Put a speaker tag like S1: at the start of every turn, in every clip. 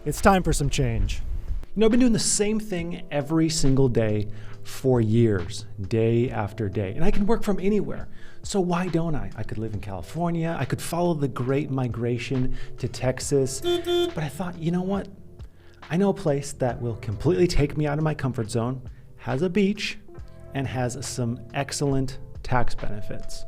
S1: It's time for some change. You know, I've been doing the same thing every single day for years, day after day, and I can work from anywhere. So why don't I? I could live in California, I could follow the great migration to Texas, but I thought, you know what? I know a place that will completely take me out of my comfort zone, has a beach, and has some excellent tax benefits.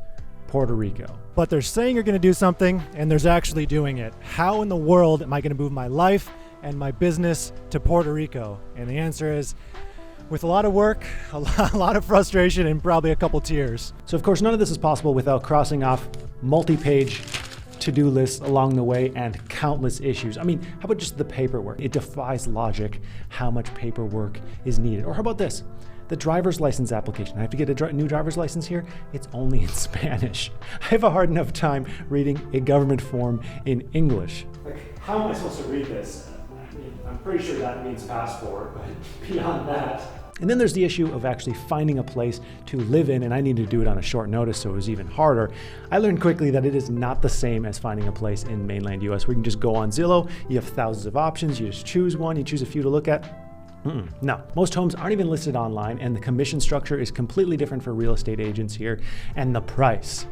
S1: Puerto Rico. But they're saying you're going to do something, and there's actually doing it. How in the world am I going to move my life and my business to Puerto Rico? And the answer is, with a lot of work, a lot of frustration, and probably a couple tears. So of course, none of this is possible without crossing off multi-page to-do lists along the way and countless issues. I mean, how about just the paperwork? It defies logic how much paperwork is needed. Or how about this? The driver's license application. I have to get a new driver's license here. It's only in Spanish. I have a hard enough time reading a government form in English. Like, how am I supposed to read this? I mean, I'm pretty sure that means passport, but beyond that. And then there's the issue of actually finding a place to live in, and I needed to do it on a short notice, so it was even harder. I learned quickly that it is not the same as finding a place in mainland US where you can just go on Zillow, you have thousands of options, you just choose one, you choose a few to look at. No, most homes aren't even listed online, and the commission structure is completely different for real estate agents here. And the price.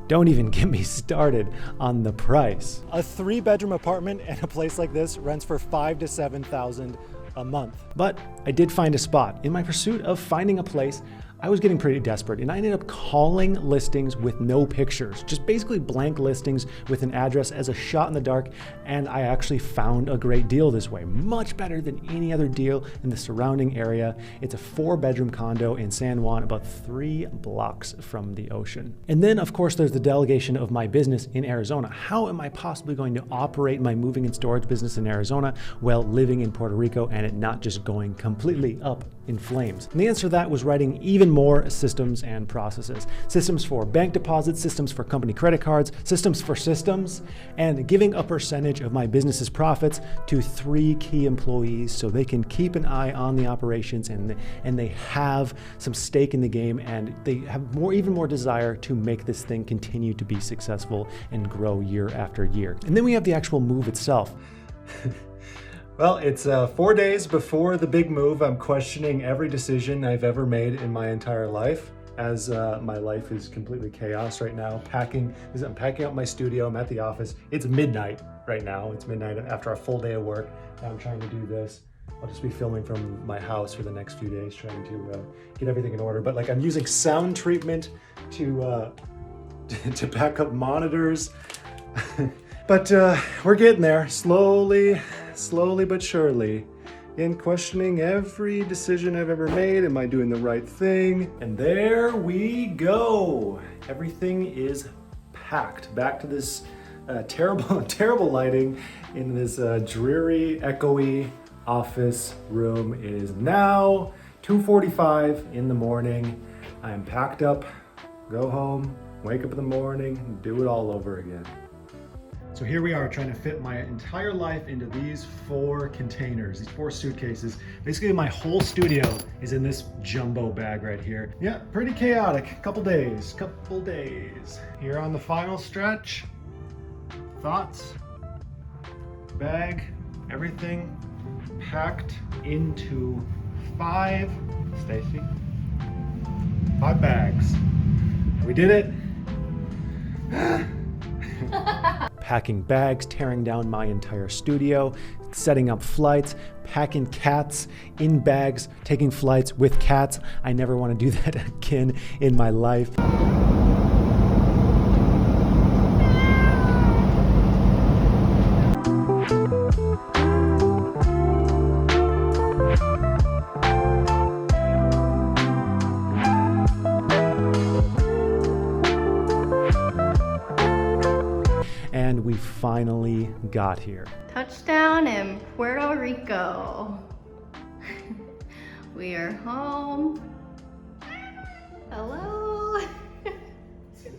S1: Don't even get me started on the price. A 3-bedroom apartment in a place like this rents for $5,000 to $7,000 a month. But I did find a spot. In my pursuit of finding a place, I was getting pretty desperate, and I ended up calling listings with no pictures, just basically blank listings with an address as a shot in the dark, and I actually found a great deal this way, much better than any other deal in the surrounding area. It's a 4-bedroom condo in San Juan, about 3 blocks from the ocean. And then, of course, there's the delegation of my business in Arizona. How am I possibly going to operate my moving and storage business in Arizona while living in Puerto Rico and it not just going completely up in flames? And the answer to that was writing even more systems and processes. Systems for bank deposits, systems for company credit cards, systems for systems, and giving a percentage of my business's profits to 3 key employees so they can keep an eye on the operations and they have some stake in the game, and they have even more desire to make this thing continue to be successful and grow year after year. And then we have the actual move itself. Well, it's 4 days before the big move. I'm questioning every decision I've ever made in my entire life, as my life is completely chaos right now. I'm packing up my studio. I'm at the office. It's midnight right now. It's midnight after a full day of work. I'm trying to do this. I'll just be filming from my house for the next few days, trying to get everything in order. But like, I'm using sound treatment to back up monitors. But we're getting there, slowly but surely, in questioning every decision I've ever made. Am I doing the right thing? And there we go. Everything is packed. Back to this terrible lighting in this dreary, echoey office room. It is now 2:45 in the morning. I'm packed up, go home, wake up in the morning, and do it all over again. So here we are, trying to fit my entire life into these 4 containers, these 4 suitcases. Basically, my whole studio is in this jumbo bag right here. Yeah, pretty chaotic. Couple days. Here on the final stretch. Thoughts, bag, everything packed into 5 bags. We did it. Packing bags, tearing down my entire studio, setting up flights, packing cats in bags, taking flights with cats. I never want to do that again in my life. And we finally got here.
S2: Touchdown in Puerto Rico. We are home. Hello.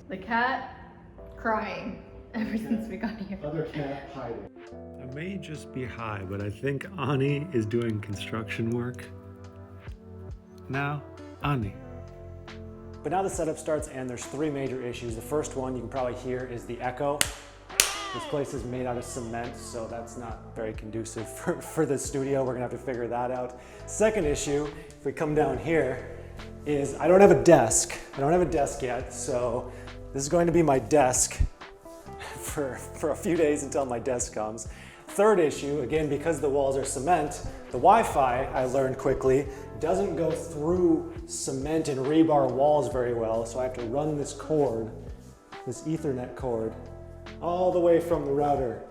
S2: The cat crying ever since we got here.
S1: Other cat hiding. I may just be high, but I think Ani is doing construction work. Now, Ani. But now the setup starts, and there's 3 major issues. The first one you can probably hear is the echo. This place is made out of cement, so that's not very conducive for the studio. We're gonna have to figure that out. Second issue, if we come down here, is I don't have a desk. I don't have a desk yet, so this is going to be my desk for a few days until my desk comes. Third issue, again, because the walls are cement, the Wi-Fi, I learned quickly, doesn't go through cement and rebar walls very well, so I have to run this cord, this Ethernet cord, all the way from the router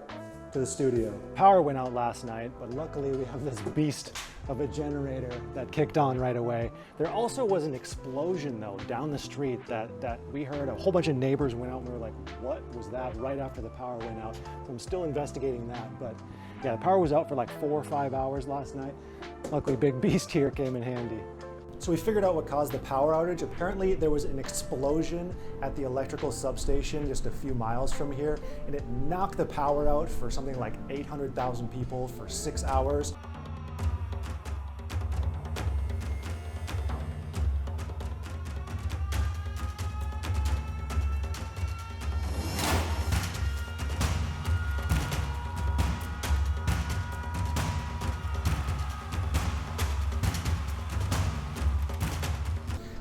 S1: to the studio. Power went out last night, but luckily we have this beast of a generator that kicked on right away. There also was an explosion though down the street that we heard. A whole bunch of neighbors went out and we were like, what was that, right after the power went out? So I'm still investigating that, but yeah, the power was out for like 4 or 5 hours last night. Luckily Big Beast here came in handy. So we figured out what caused the power outage. Apparently there was an explosion at the electrical substation just a few miles from here, and it knocked the power out for something like 800,000 people for 6 hours.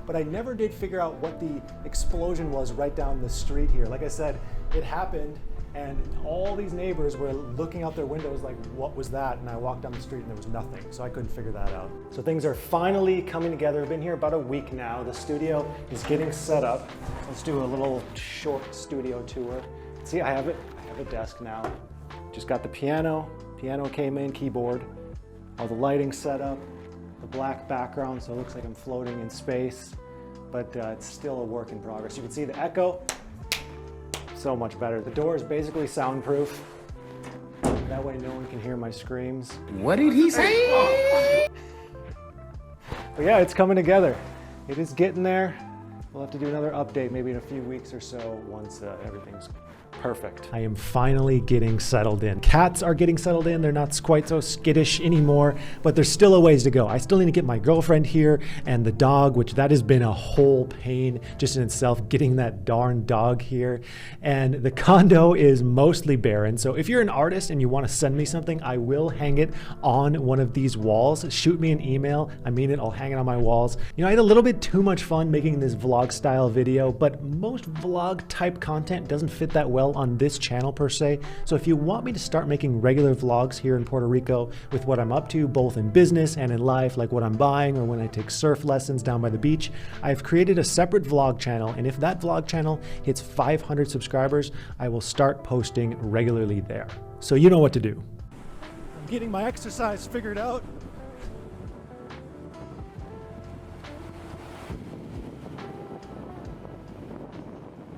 S1: But I never did figure out what the explosion was right down the street here. Like I said, it happened and all these neighbors were looking out their windows like, what was that? And I walked down the street and there was nothing, so I couldn't figure that out. So things are finally coming together. I've been here about a week now. The studio is getting set up. Let's do a little short studio tour. See, I have a desk now. Just got the piano came in, keyboard, all the lighting set up, the black background, so it looks like I'm floating in space, but it's still a work in progress. You can see the echo, so much better. The door is basically soundproof. That way no one can hear my screams.
S3: What did he say?
S1: But yeah, it's coming together. It is getting there. We'll have to do another update maybe in a few weeks or so once everything's perfect. I am finally getting settled in. Cats are getting settled in. They're not quite so skittish anymore, but there's still a ways to go. I still need to get my girlfriend here and the dog, which that has been a whole pain just in itself, getting that darn dog here. And the condo is mostly barren. So if you're an artist and you want to send me something, I will hang it on one of these walls. Shoot me an email. I mean it, I'll hang it on my walls. You know, I had a little bit too much fun making this vlog style video, but most vlog type content doesn't fit that well on this channel per se. So if you want me to start making regular vlogs here in Puerto Rico with what I'm up to, both in business and in life, like what I'm buying or when I take surf lessons down by the beach, I've created a separate vlog channel. And if that vlog channel hits 500 subscribers, I will start posting regularly there. So you know what to do. I'm getting my exercise figured out.